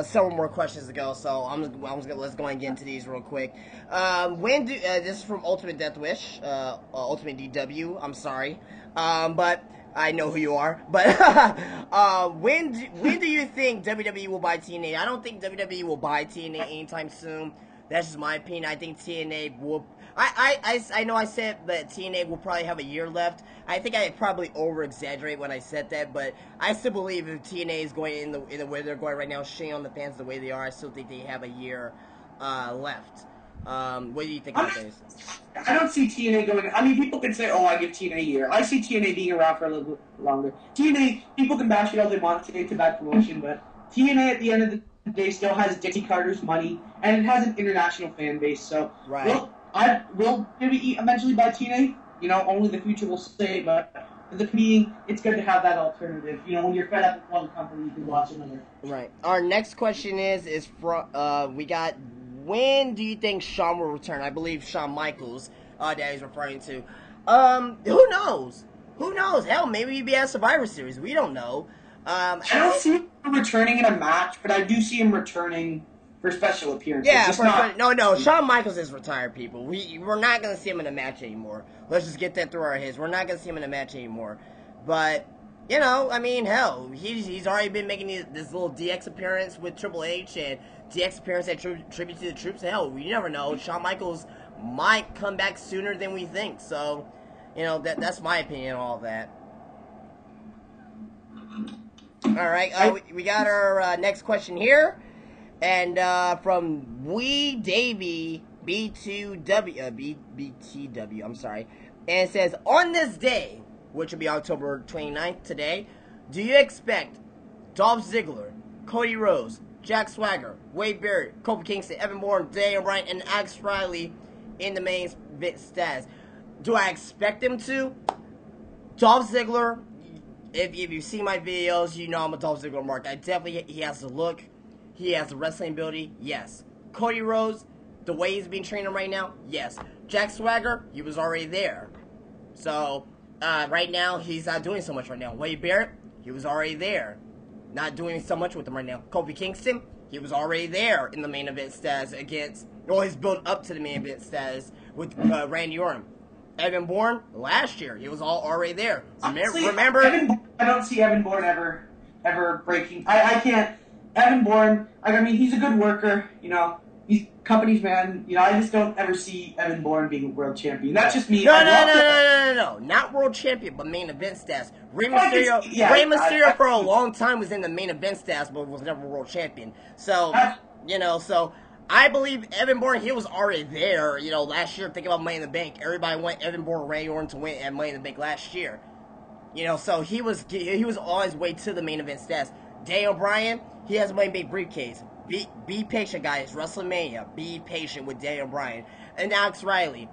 several more questions to go, so let's go and get into these real quick. This is from Ultimate Death Wish, Ultimate DW. I'm sorry, but I know who you are. But when do you think WWE will buy TNA? I don't think WWE will buy TNA anytime soon. That's just my opinion. I think TNA will. I know I said that TNA will probably have a year left. I think I probably over-exaggerate when I said that, but I still believe if TNA is going in the way they're going right now, shitting on the fans the way they are, I still think they have a year left. What do you think about this? I don't see TNA going. I mean, people can say, "Oh, I give TNA a year." I see TNA being around for a little bit longer. TNA, people can bash it all they want to it's a bad promotion, but TNA at the end of the day still has Dixie Carter's money, and it has an international fan base. So, will maybe eventually buy TNA. You know, only the future will say. But for the being, it's good to have that alternative. You know, when you're fed up with one company, you can watch another. Right. Our next question is from we got. When do you think Shawn will return? I believe Shawn Michaels that he's referring to. Who knows? Who knows? Hell, maybe he'd be at Survivor Series. We don't know. I don't see him returning in a match, but I do see him returning for special appearances. Yeah, no. Shawn Michaels is retired, people. We're not going to see him in a match anymore. Let's just get that through our heads. We're not going to see him in a match anymore. But, you know, I mean, hell, he's already been making this little DX appearance with Triple H and DX appearance at Tribute to the Troops. Hell, we never know. Shawn Michaels might come back sooner than we think. So, you know, that's my opinion on all that. All right, we got our next question here. And from Davey B2W, BTW, I'm sorry. And it says, on this day, which will be October 29th today, do you expect Dolph Ziggler, Cody Rhodes, Jack Swagger, Wade Barrett, Kofi Kingston, Evan Bourne, Daniel Bryan, and Alex Riley in the main status? Do I expect them to? Dolph Ziggler, if you see my videos, you know I'm a Dolph Ziggler mark. He has the look. He has the wrestling ability. Yes. Cody Rhodes, the way he's being trained right now. Yes. Jack Swagger, he was already there. So, right now, he's not doing so much right now. Wade Barrett, he was already there. not doing so much with him right now. Kofi Kingston, he was already there in the main event status against, or he's built up to the main event status with Randy Orton. Evan Bourne, last year, he was already there. Remember? I don't see Evan Bourne ever breaking. I can't. Evan Bourne, I mean, he's a good worker, you know. He's company's man. You know, I just don't ever see Evan Bourne being a world champion. That's just me. No. Not world champion, but main event stats. Rey Mysterio for a long time was in the main event stats, but was never world champion. So, so I believe Evan Bourne, he was already there. You know, last year, thinking about Money in the Bank, everybody went Evan Bourne, Randy Orton to win at Money in the Bank last year. You know, so he was on his way to the main event stats. Daniel Bryan, he has a Money in the Bank briefcase. Be patient, guys. WrestleMania. Be patient with Daniel Bryan. And Alex Riley.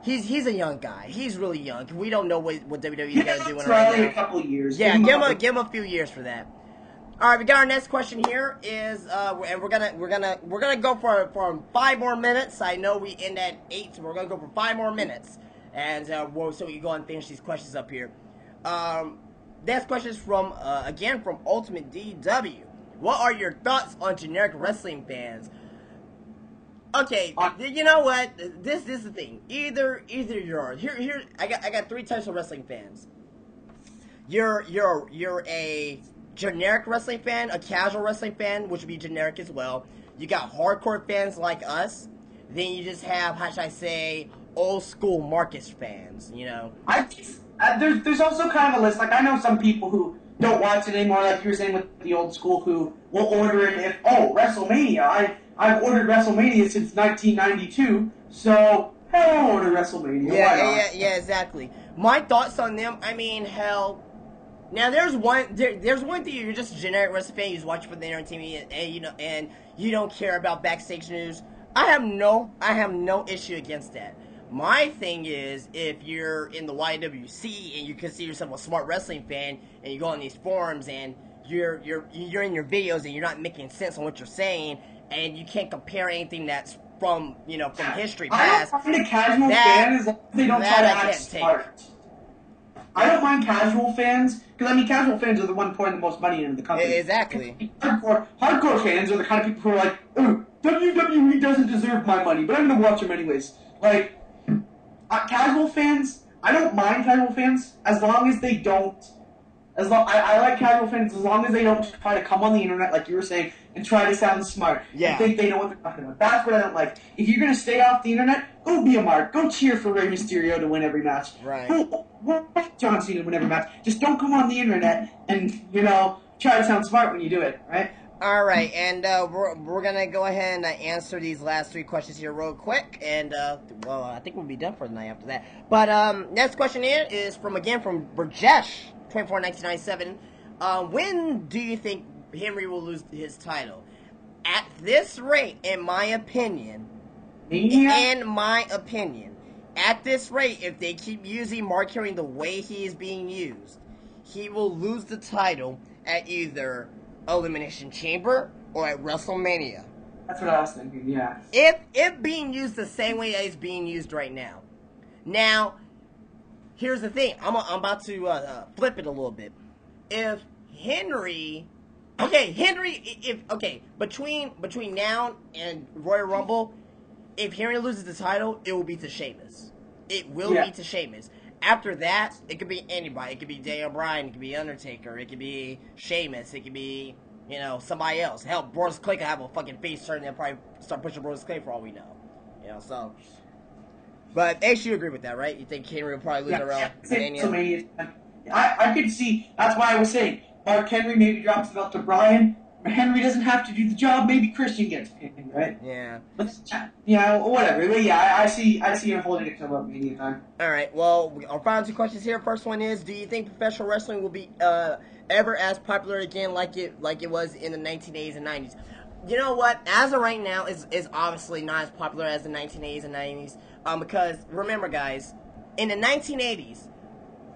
He's a young guy. He's really young. We don't know what WWE's going to do in right now. A couple of years. Yeah, give him a few years for that. All right, we got our next question here is, and we're gonna go for 5 more minutes. I know we end at 8, so we're gonna go for 5 more minutes, and so we can go and finish these questions up here. Next question is from again from Ultimate DW. What are your thoughts on generic wrestling fans? Okay, you know what? This is the thing. Either you're here. I got 3 types of wrestling fans. You're a generic wrestling fan, a casual wrestling fan, which would be generic as well. You got hardcore fans like us. Then you just have, how should I say, old school Marcus fans. You know. There's also kind of a list. Like, I know some people who don't watch it anymore, like you were saying with the old school, who will order it if, WrestleMania, I've ordered WrestleMania since 1992, so hell, I'll order WrestleMania. Yeah, exactly. My thoughts on them, I mean, hell, now there's one thing, you're just a generic wrestling fan, you just watch for the entertainment, and you don't care about backstage news. I have no issue against that. My thing is, if you're in the YWC and you consider yourself a smart wrestling fan, and you go on these forums and you're in your videos and you're not making sense on what you're saying, and you can't compare anything that's from history past. I don't mind a casual fan as long as they don't try to act smart. I don't mind casual fans, because I mean, casual fans are the one pouring the most money into the company. Exactly. Hardcore fans are the kind of people who are like, oh, WWE doesn't deserve my money, but I'm going to watch them anyways. Like, casual fans, I don't mind casual fans as long as they don't. I like casual fans as long as they don't try to come on the internet, like you were saying, and try to sound smart. Yeah. And think they know what they're talking about. That's what I don't like. If you're going to stay off the internet, go be a mark. Go cheer for Rey Mysterio to win every match. Right. Go John Cena to win every match. Just don't come on the internet and, try to sound smart when you do it, right? All right, and we're going to go ahead and answer these last 3 questions here real quick, and, I think we'll be done for the night after that. But, next question here is from Burjesh, 1997. When do you think Henry will lose his title? At this rate, in my opinion, at this rate, if they keep using Mark Henry the way he is being used, he will lose the title at either Elimination Chamber or at WrestleMania. That's what I was thinking, yeah. If being used the same way as being used right now. Now, here's the thing. I'm about to flip it a little bit. If Henry... between now and Royal Rumble, if Henry loses the title, it will be to Sheamus. It will be to Sheamus. After that, it could be anybody. It could be Daniel Bryan. It could be Undertaker. It could be Sheamus. It could be, somebody else. Hell, Brodus Clay could have a fucking face turn and probably start pushing Brodus Clay for all we know. So. But Ace, you agree with that, right? You think Henry will probably lose around Mania? I could see. That's why I was saying Mark Henry maybe drops the belt to Bryan. Henry doesn't have to do the job. Maybe Christian gets pinned, right? Yeah. Whatever. But yeah, I see him holding it till about Mania time. All right. Well, our final 2 questions here. First one is: do you think professional wrestling will be ever as popular again like it was in the 1980s and 90s? You know what? As of right now, it's obviously not as popular as the 1980s and 90s. Because remember, guys, in the 1980s.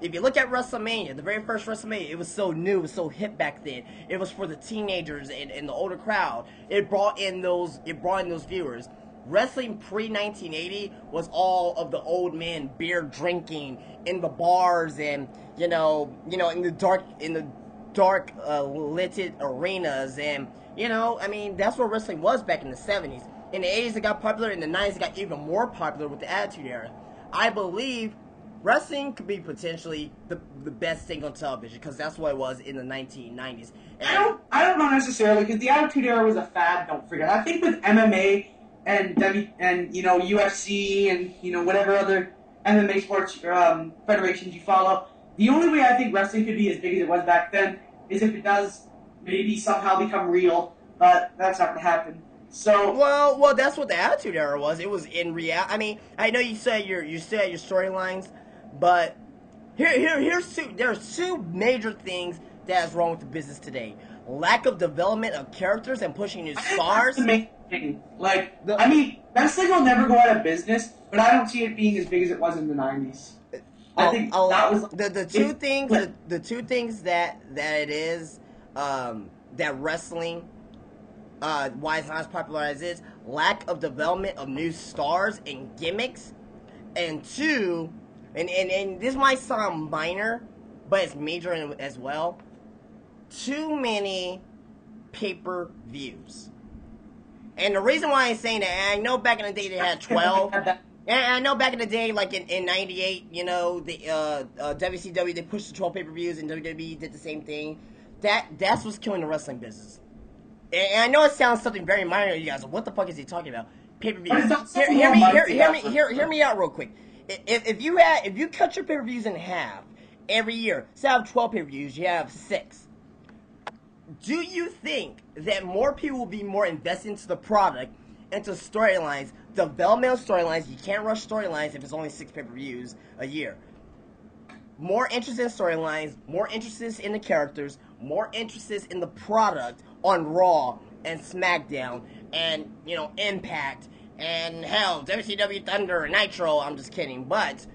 If you look at WrestleMania, the very first WrestleMania, it was so new, it was so hip back then. It was for the teenagers and the older crowd. It brought in those viewers. Wrestling pre-1980 was all of the old men beer drinking in the bars and in the dark lit arenas, and I mean, that's what wrestling was back in the 70s. In the 80s it got popular, in the 90s it got even more popular with the Attitude Era. I believe wrestling could be potentially the best thing on television, because that's what it was in the 1990s. And I don't know necessarily, because the Attitude Era was a fad. Don't forget. I think with MMA and UFC and whatever other MMA sports federations you follow, the only way I think wrestling could be as big as it was back then is if it does maybe somehow become real, but that's not going to happen. So well, that's what the Attitude Era was. It was in reality. I mean, I know you said your storylines, but there's two major things that is wrong with the business today: lack of development of characters and pushing new stars. That's the main thing. I mean, wrestling will never go out of business, but I don't see it being as big as it was in the 90s. I think that was the two things that it is that wrestling why it's not as popular as it is: lack of development of new stars and gimmicks, and two, and this might sound minor, but it's major as well. Too many pay-per-views. And the reason why I'm saying that, and I know back in the day they had 12. And I know back in the day, like in '98, the WCW, they pushed the 12 pay-per-views, and WWE did the same thing. That's what's killing the wrestling business. And I know it sounds something very minor to you guys. What the fuck is he talking about? Pay-per-views. Hear me out real quick. If you cut your pay-per-views in half every year, instead of 12 pay-per-views, you have 6. Do you think that more people will be more invested into the product, into storylines, development of storylines? You can't rush storylines if it's only 6 pay-per-views a year. More interested in storylines, more interested in the characters, more interested in the product on Raw and SmackDown and, Impact and, hell, WCW Thunder and Nitro. I'm just kidding. But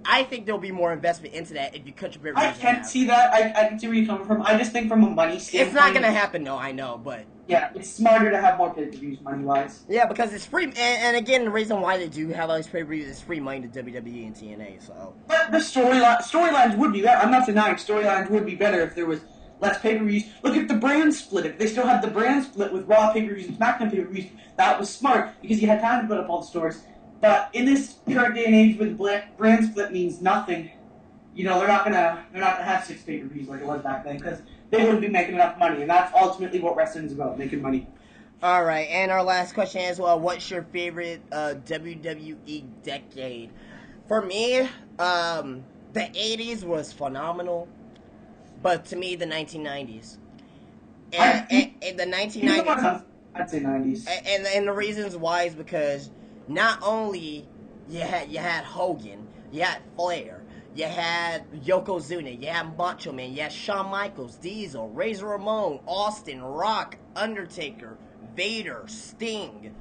I think there'll be more investment into that if you cut your pay-per-views. I can see that. I can see where you're coming from. I just think from a money standpoint, it's not going to happen, though, I know, but yeah, it's smarter to have more pay-per-views money-wise. Yeah, because it's free, and again, the reason why they do have all these pay-per-views is free money to WWE and TNA, so. But the storylines would be better. I'm not denying storylines would be better if there was less pay-per-views. Look at the brand split. If they still had the brand split with Raw pay-per-views and SmackDown pay-per-views, that was smart, because you had time to put up all the stories. But in this current day and age, where the brand split means nothing, they're not gonna have 6 pay-per-views like it was back then, because they wouldn't be making enough money, and that's ultimately what wrestling's about, making money. All right, and our last question is, what's your favorite WWE decade? For me, the 80s was phenomenal, but to me, the 1990s. And the 1990s... I'd say 90s. And the reasons why is because not only you had Hogan, you had Flair, you had Yokozuna, you had Macho Man, you had Shawn Michaels, Diesel, Razor Ramon, Austin, Rock, Undertaker, Vader, Sting,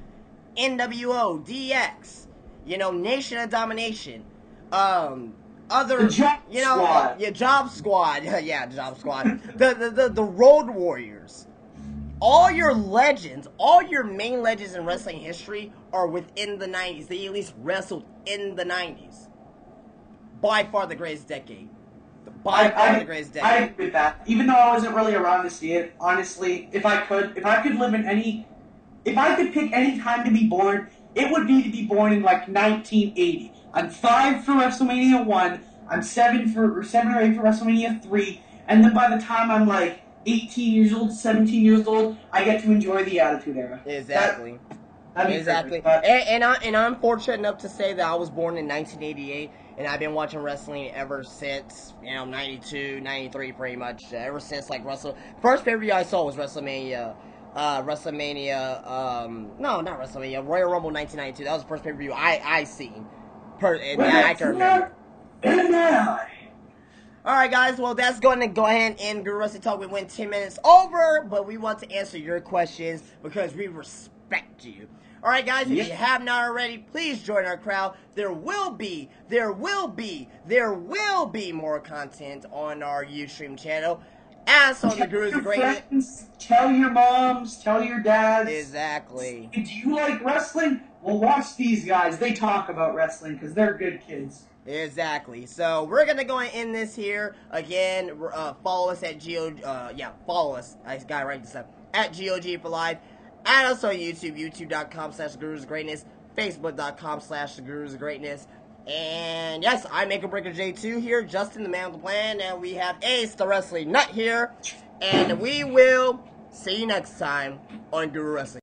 NWO, DX, Nation of Domination, other, Squad. Job Squad, yeah, Job Squad, the Road Warriors. All your legends, all your main legends in wrestling history are within the 90s. They at least wrestled in the 90s. By far the greatest decade. The greatest decade. I agree with that. Even though I wasn't really around to see it, honestly, if I could live in if I could pick any time to be born, it would be to be born in 1980. I'm 5 for WrestleMania 1, I'm 7 or 8 for WrestleMania 3, and then by the time I'm 18 years old, 17 years old, I get to enjoy the Attitude Era. Exactly. Exactly. And I'm fortunate enough to say that I was born in 1988, and I've been watching wrestling ever since, 92, 93 pretty much. Ever since, first pay-per-view I saw was WrestleMania, no, not WrestleMania, Royal Rumble 1992. That was the first pay-per-view I seen. I can remember. Alright guys, well that's going to go ahead and end Guru Wrestling Talk. We went 10 minutes over, but we want to answer your questions because we respect you. Alright guys, if you have not already, please join our crowd. There will be more content on our Ustream channel. Add us on the Tell Gurus your of Greatness. friends, tell your moms, tell your dads. Exactly. Do you like wrestling? Well, watch these guys. They talk about wrestling because they're good kids. Exactly. So we're gonna go and end this here again. Follow us at follow us. I got right this up at GOG for Live. Add us on YouTube, youtube.com/Gurus of Greatness, facebook.com/Gurus of Greatness. And yes, I Make a Breaker J2 here, Justin the man with the plan, and we have Ace the Wrestling Nut here. And we will see you next time on Guru Wrestling.